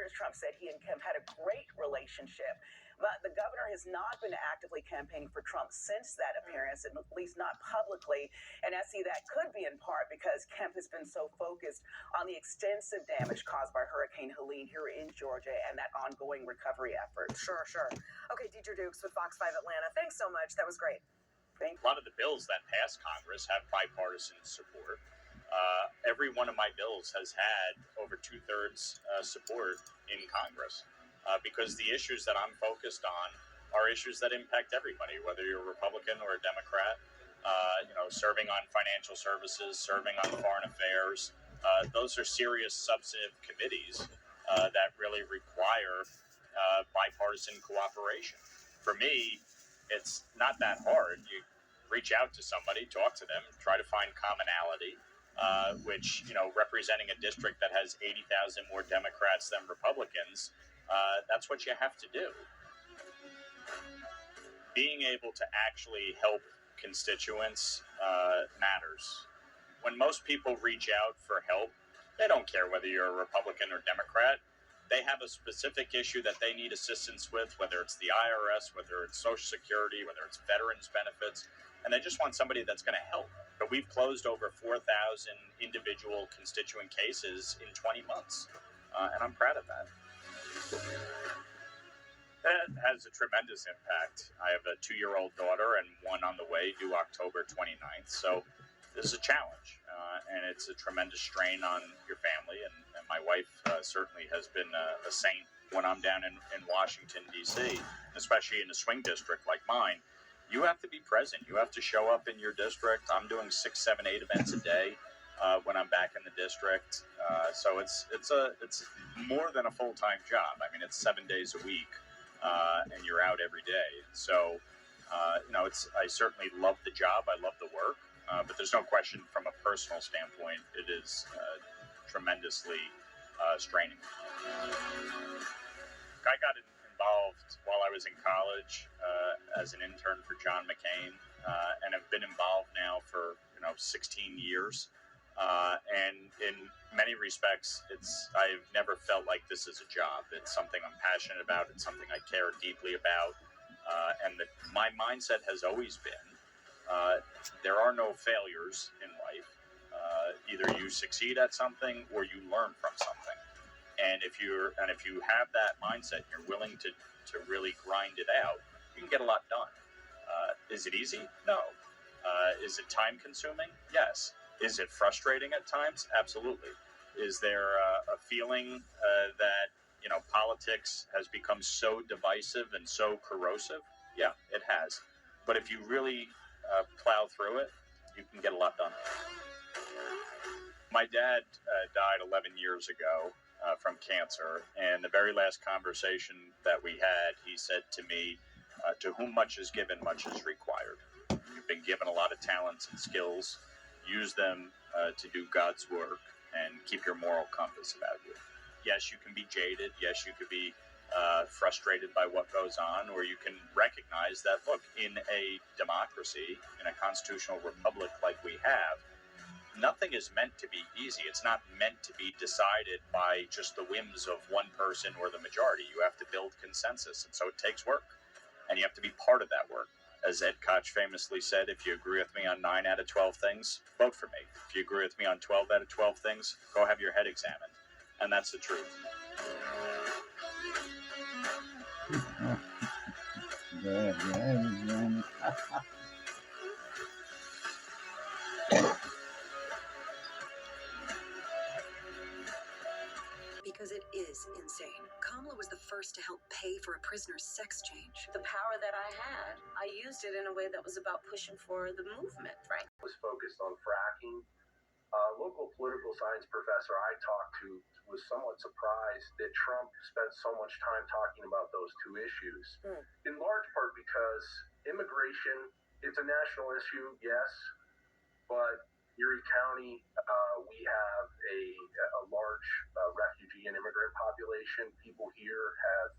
Governor Trump said he and Kemp had a great relationship. But the governor has not been actively campaigning for Trump since that appearance, at least not publicly. And Essie, that could be in part because Kemp has been so focused on the extensive damage caused by Hurricane Helene here in Georgia and that ongoing recovery effort. Sure. Okay, Deidre Dukes with Fox 5 Atlanta. Thanks so much. That was great. A lot of the bills that pass Congress have bipartisan support. Every one of my bills has had over 2/3 support in Congress. Because the issues that I'm focused on are issues that impact everybody, whether you're a Republican or a Democrat, serving on financial services, serving on foreign affairs. Those are serious substantive committees that really require bipartisan cooperation. For me, it's not that hard. You reach out to somebody, talk to them, try to find commonality, which, representing a district that has 80,000 more Democrats than Republicans, that's what you have to do. Being able to actually help constituents matters. When most people reach out for help, they don't care whether you're a Republican or Democrat. They have a specific issue that they need assistance with, whether it's the IRS, whether it's Social Security, whether it's veterans benefits, and they just want somebody that's going to help. But we've closed over 4,000 individual constituent cases in 20 months, and I'm proud of that. That has a tremendous impact. I have a 2-year-old daughter and one on the way due October 29th. So this is a challenge, and it's a tremendous strain on your family. And my wife certainly has been a saint. When I'm down in Washington, D.C., especially in a swing district like mine, you have to be present. You have to show up in your district. I'm doing 6, 7, 8 events a day when I'm back in the district. So it's more than a full-time job. I mean, it's 7 days a week, and you're out every day. So, I certainly love the job. I love the work, but there's no question from a personal standpoint, it is tremendously straining. I got involved while I was in college as an intern for John McCain, and have been involved now for 16 years. And in many respects, I've never felt like this is a job. It's something I'm passionate about. It's something I care deeply about. And my mindset has always been, there are no failures in life. Either you succeed at something or you learn from something. And if you have that mindset, you're willing to really grind it out, you can get a lot done. Is it easy? No. Is it time consuming? Yes. Is it frustrating at times? Absolutely. Is there a feeling that politics has become so divisive and so corrosive? Yeah, it has. But if you really plow through it, you can get a lot done. My dad died 11 years ago from cancer, and the very last conversation that we had, he said to me, to whom much is given, much is required. You've been given a lot of talents and skills. Use them to do God's work and keep your moral compass about you. Yes, you can be jaded. Yes, you could be frustrated by what goes on, or you can recognize that, look, in a democracy, in a constitutional republic like we have, nothing is meant to be easy. It's not meant to be decided by just the whims of one person or the majority. You have to build consensus, and so it takes work, and you have to be part of that work. As Ed Koch famously said, if you agree with me on 9 out of 12 things, vote for me. If you agree with me on 12 out of 12 things, go have your head examined. And that's the truth. Because it is insane. Kamala was the first to help pay for a prisoner's sex change. The power that I had, I used it in a way that was about pushing for the movement, right? Was focused on fracking. A local political science professor I talked to was somewhat surprised that Trump spent so much time talking about those two issues. In large part because immigration, it's a national issue, yes, but Erie County, we have a large refugee and immigrant population. People here have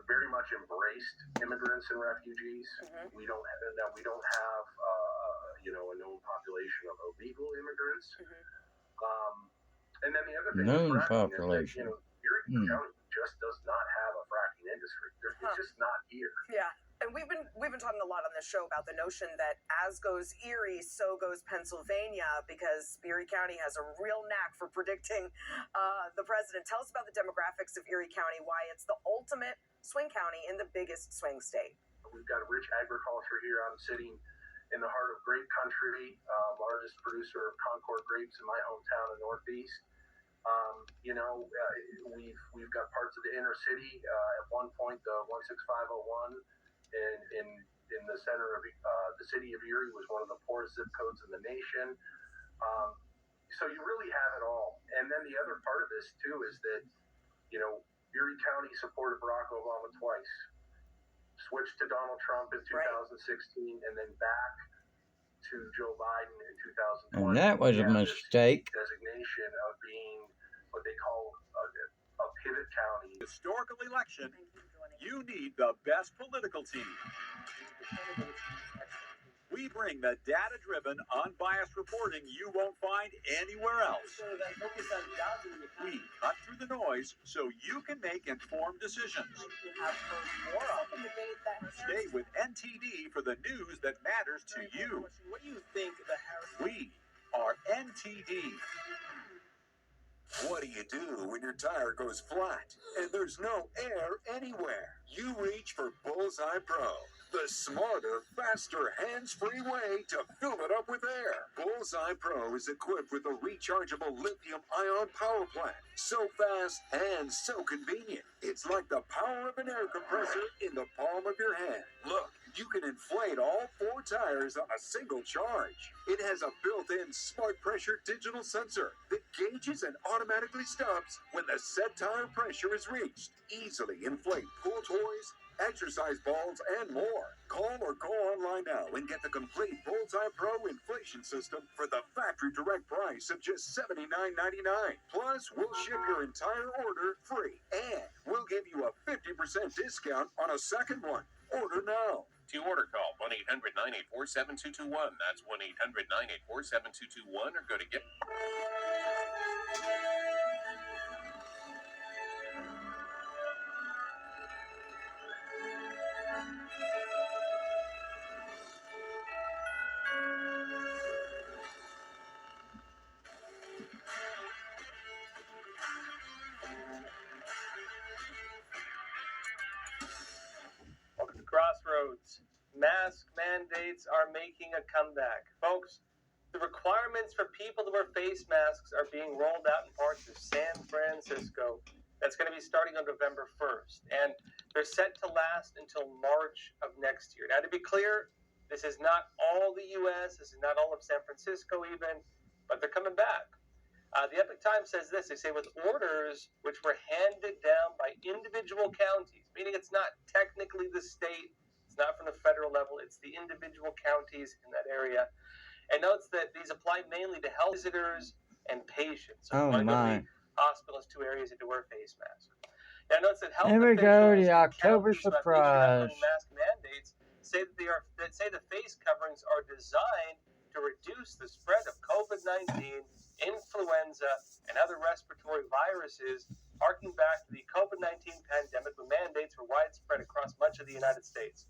very much embraced immigrants and refugees. Mm-hmm. We don't have a known population of illegal immigrants. Mm-hmm. And then the other thing, known population. Is that, Erie County just does not have a fracking industry. It's just not here. Yeah. And we've been talking a lot on this show about the notion that as goes Erie, so goes Pennsylvania, because Erie County has a real knack for predicting the president. Tell us about the demographics of Erie County, why it's the ultimate swing county in the biggest swing state. We've got rich agriculture here. I'm sitting in the heart of grape country, largest producer of Concord grapes in my hometown in Northeast. We've got parts of the inner city. At one point, the 16501 in the center of the city of Erie was one of the poorest zip codes in the nation. So you really have it all. And then the other part of this too is that, Erie County supported Barack Obama twice, switched to Donald Trump in 2016, and then back to Joe Biden in 2020. And that was a mistake. Designation of being what they call a pivot county. Historical election, you need the best political team. We bring the data-driven, unbiased reporting you won't find anywhere else. We cut through the noise so you can make informed decisions. Stay with NTD for the news that matters to you. What do you think We are NTD. What do you do when your tire goes flat and there's no air anywhere? You reach for Bullseye Pro, the smarter, faster, hands-free way to fill it up with air. Bullseye Pro is equipped with a rechargeable lithium-ion power plant. So fast and so convenient. It's like the power of an air compressor in the palm of your hand. Look, you can inflate all 4 tires on a single charge. It has a built-in smart pressure digital sensor that gauges and automatically stops when the set tire pressure is reached. Easily inflate pool toys, exercise balls, and more. Call or go online now and get the complete Bullseye Pro inflation system for the factory direct price of just $79.99. Plus, we'll ship your entire order free, and we'll give you a 50% discount on a second one. Order now. To order, call 1-800-984-7221. That's 1-800-984-7221, or go to get. Welcome to Crossroads. Mask mandates are making a comeback. Folks, the requirements for people to wear face masks are being rolled out in parts of San Francisco. That's going to be starting on November 1st. And they're set to last until March of next year. Now, to be clear, this is not all the U.S., this is not all of San Francisco even, but they're coming back. The Epoch Times says this. They say with orders which were handed down by individual counties, meaning it's not technically the state, it's not from the federal level, it's the individual counties in that area. And notes that these apply mainly to health visitors and patients. So hospitals, 2 areas had to wear face masks. Now notes that health There we go, the October counties who have surprise. issued mask mandates say that the face coverings are designed to reduce the spread of COVID-19, influenza, and other respiratory viruses, harking back to the COVID-19 pandemic when mandates were widespread across much of the United States.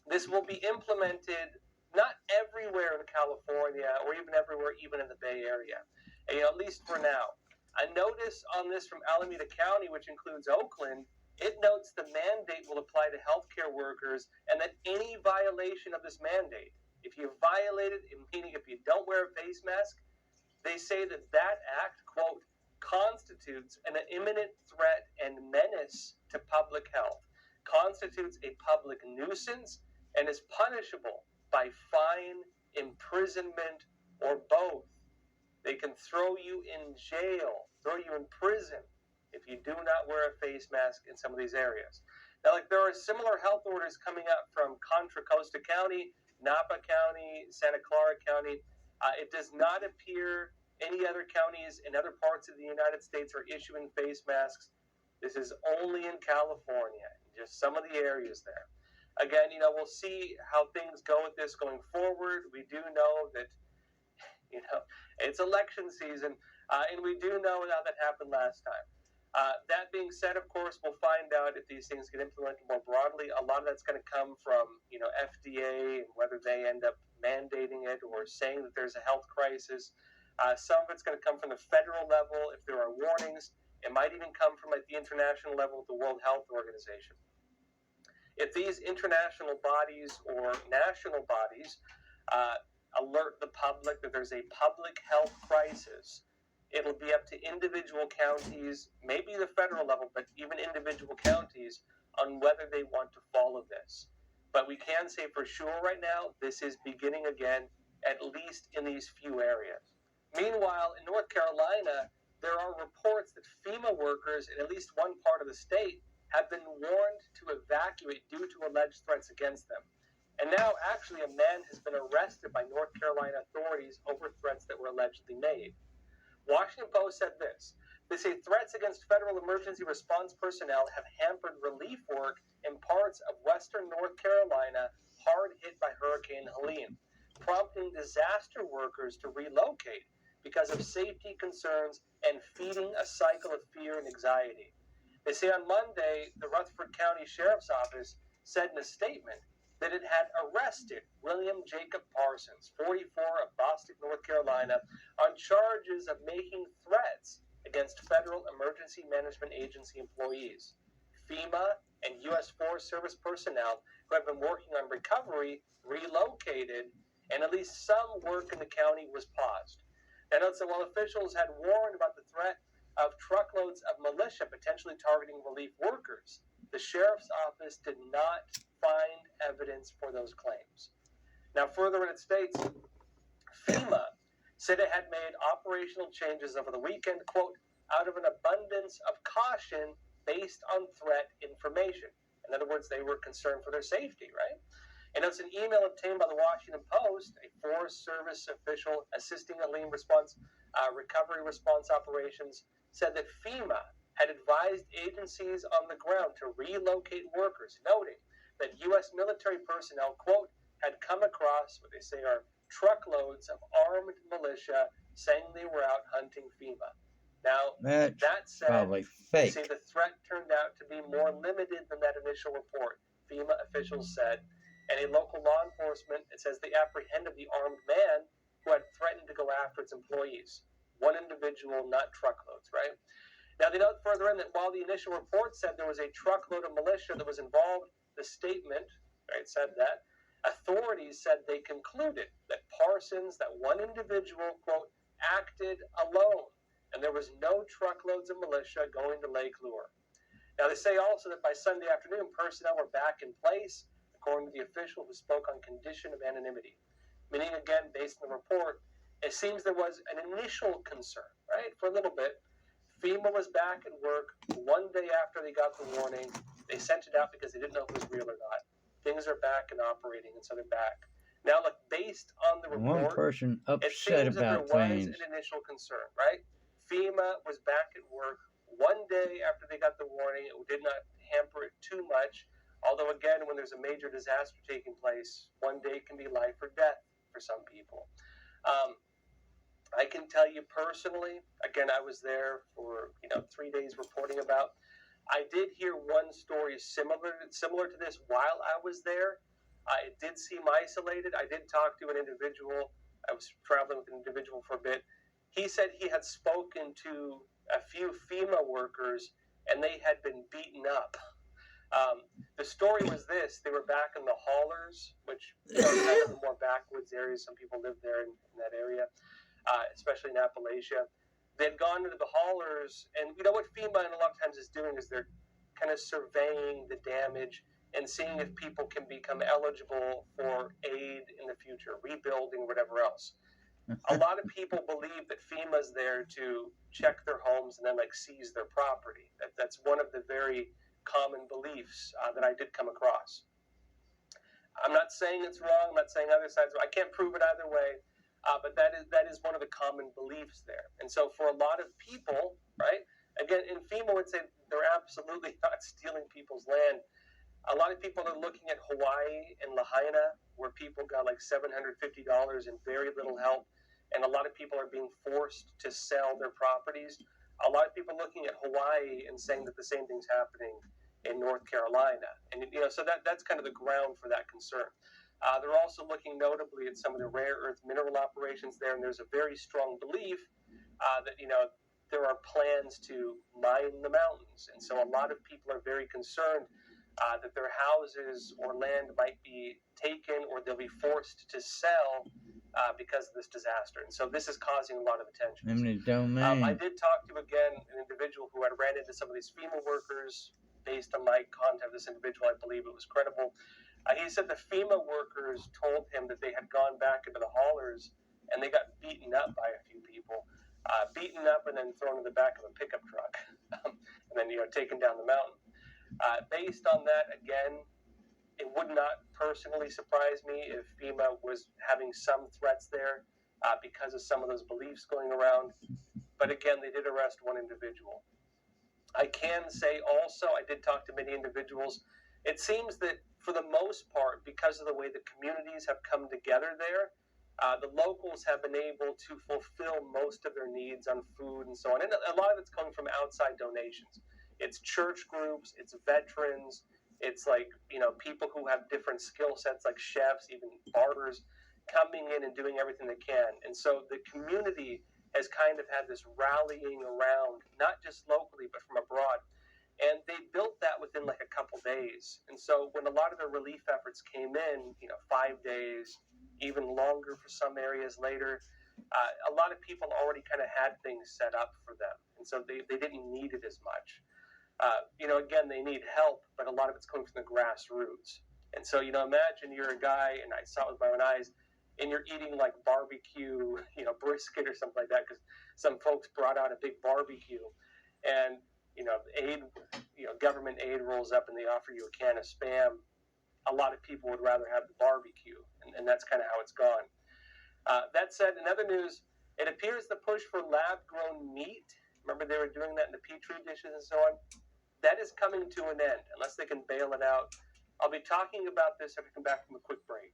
This will be implemented not everywhere in California or even everywhere, even in the Bay Area, at least for now. A notice on this from Alameda County, which includes Oakland, it notes the mandate will apply to healthcare workers and that any violation of this mandate, if you violate it, meaning if you don't wear a face mask, they say that that act, quote, constitutes an imminent threat and menace to public health, constitutes a public nuisance, and is punishable by fine, imprisonment, or both. They can throw you in jail, throw you in prison if you do not wear a face mask in some of these areas. Now, there are similar health orders coming out from Contra Costa County, Napa County, Santa Clara County. It does not appear any other counties in other parts of the United States are issuing face masks. This is only in California, just some of the areas there. Again, we'll see how things go with this going forward. We do know that, it's election season, and we do know how that happened last time. That being said, of course, we'll find out if these things get implemented more broadly. A lot of that's going to come from, FDA and whether they end up mandating it or saying that there's a health crisis. Some of it's going to come from the federal level if there are warnings. It might even come from the international level of the World Health Organization. If these international bodies or national bodies alert the public that there's a public health crisis, it'll be up to individual counties, maybe the federal level, but even individual counties, on whether they want to follow this. But we can say for sure right now, this is beginning again, at least in these few areas. Meanwhile, in North Carolina, there are reports that FEMA workers in at least one part of the state have been warned to evacuate due to alleged threats against them. And now, actually, a man has been arrested by North Carolina authorities over threats that were allegedly made. Washington Post said this. They say threats against federal emergency response personnel have hampered relief work in parts of western North Carolina hard hit by Hurricane Helene, prompting disaster workers to relocate because of safety concerns and feeding a cycle of fear and anxiety. They say on Monday, the Rutherford County Sheriff's Office said in a statement that it had arrested William Jacob Parsons, 44, of Boston, North Carolina, on charges of making threats against federal emergency management agency employees. FEMA and U.S. Forest Service personnel who have been working on recovery relocated, and at least some work in the county was paused. Now, note that while officials had warned about the threat of truckloads of militia potentially targeting relief workers, the sheriff's office did not find evidence for those claims. Now, further in its states, FEMA said it had made operational changes over the weekend, quote, out of an abundance of caution based on threat information. In other words, they were concerned for their safety, right? And it's an email obtained by the Washington Post, a Forest Service official assisting Helene response, recovery response operations, said that FEMA had advised agencies on the ground to relocate workers, noting that U.S. military personnel, quote, had come across what they say are truckloads of armed militia saying they were out hunting FEMA. Now, That's that said, probably they fake. say the threat turned out to be more limited than that initial report, FEMA officials said. And a local law enforcement, it says they apprehended the armed man who had threatened to go after its employees. One individual, not truckloads, right? Now, they note further in that while the initial report said there was a truckload of militia that was involved, the statement, right, said that authorities said they concluded that Parsons, that one individual, quote, acted alone, and there was no truckloads of militia going to Lake Lure. Now, they say also that by Sunday afternoon, personnel were back in place, according to the official who spoke on condition of anonymity. Meaning, again, based on the report, it seems there was an initial concern, right, for a little bit. FEMA was back at work one day after they got the warning. They sent it out because they didn't know if it was real or not. Things are back and operating, and so they're back. Now, look, based on the report, One person it upset seems about that there was things. an initial concern, right? FEMA was back at work one day after they got the warning. It did not hamper it too much. Although, again, when there's a major disaster taking place, one day can be life or death for some people. I can tell you personally, again, I was there for 3 days reporting about. I did hear one story similar to this while I was there. It did seem isolated. I did talk to an individual. I was traveling with an individual for a bit. He said he had spoken to a few FEMA workers and they had been beaten up. The story was this: they were back in the haulers, which is kind of the more backwoods areas. Some people live there in that area, especially in Appalachia. They had gone into the haulers, and what FEMA a lot of times is doing is they're kind of surveying the damage and seeing if people can become eligible for aid in the future, rebuilding, whatever else. A lot of people believe that FEMA's there to check their homes and then seize their property. That's one of the very common beliefs that I did come across. I'm not saying it's wrong. I'm not saying other sides. I can't prove it either way, but that is one of the common beliefs there. And so for a lot of people, right? Again, in FEMA would say they're absolutely not stealing people's land. A lot of people are looking at Hawaii and Lahaina, where people got $750 and very little help, and a lot of people are being forced to sell their properties. A lot of people looking at Hawaii and saying that the same thing's happening in North Carolina, and so that's kind of the ground for that concern. They're also looking notably at some of the rare earth mineral operations there, and there's a very strong belief that there are plans to mine the mountains, and so a lot of people are very concerned that their houses or land might be taken or they'll be forced to sell because of this disaster. And so this is causing a lot of attention. I did talk to, again, an individual who had ran into some of these FEMA workers. Based on my contact with this individual, I believe it was credible. He said the FEMA workers told him that they had gone back into the haulers and they got beaten up by a few people. Beaten up and then thrown in the back of a pickup truck and then taken down the mountain. Based on that, again, it would not personally surprise me if FEMA was having some threats there because of some of those beliefs going around. But again, they did arrest one individual. I can say also, I did talk to many individuals. It seems that for the most part, because of the way the communities have come together there, the locals have been able to fulfill most of their needs on food and so on. And a lot of it's coming from outside donations. It's church groups, it's veterans, it's like, people who have different skill sets like chefs, even barbers, coming in and doing everything they can. And so the community has kind of had this rallying around, not just locally, but from abroad. And they built that within like a couple days. And so when a lot of the relief efforts came in, 5 days, even longer for some areas later, a lot of people already kind of had things set up for them. And so they didn't need it as much. Again, they need help, but a lot of it's coming from the grassroots. And so, imagine you're a guy, and I saw it with my own eyes, and you're eating like barbecue, brisket or something like that, because some folks brought out a big barbecue, and aid, government aid rolls up and they offer you a can of Spam. A lot of people would rather have the barbecue, and that's kind of how it's gone. That said, in other news, it appears the push for lab-grown meat, remember they were doing that in the Petri dishes and so on, that is coming to an end, unless they can bail it out. I'll be talking about this after we come back from a quick break.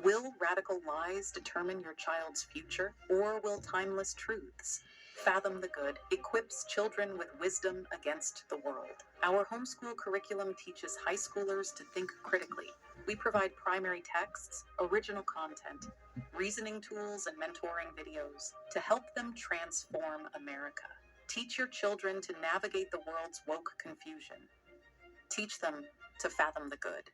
Will radical lies determine your child's future, or will timeless truths? Fathom the Good equips children with wisdom against the world. Our homeschool curriculum teaches high schoolers to think critically. We provide primary texts, original content, reasoning tools, and mentoring videos to help them transform America. Teach your children to navigate the world's woke confusion. Teach them to fathom the good.